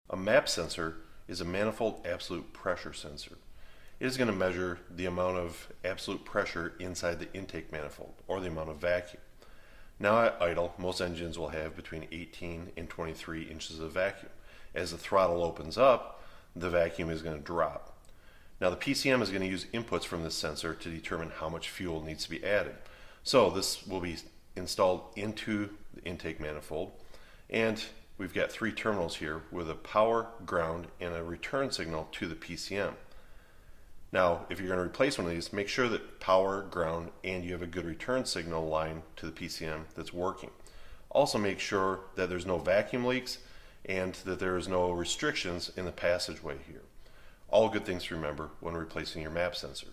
A MAP sensor is a manifold absolute pressure sensor. It is going to measure the amount of absolute pressure inside the intake manifold, or the amount of vacuum. Now at idle, most engines will have between 18 and 23 inches of vacuum. As the throttle opens up, the vacuum is going to drop. Now the PCM is going to use inputs from this sensor to determine how much fuel needs to be added. So this will be installed into the intake manifold, and we've got three terminals here with a power, ground, and a return signal to the PCM. Now, if you're going to replace one of these, make sure that power, ground, and you have a good return signal line to the PCM that's working. Also make sure that there's no vacuum leaks and that there is no restrictions in the passageway here. All good things to remember when replacing your MAP sensor.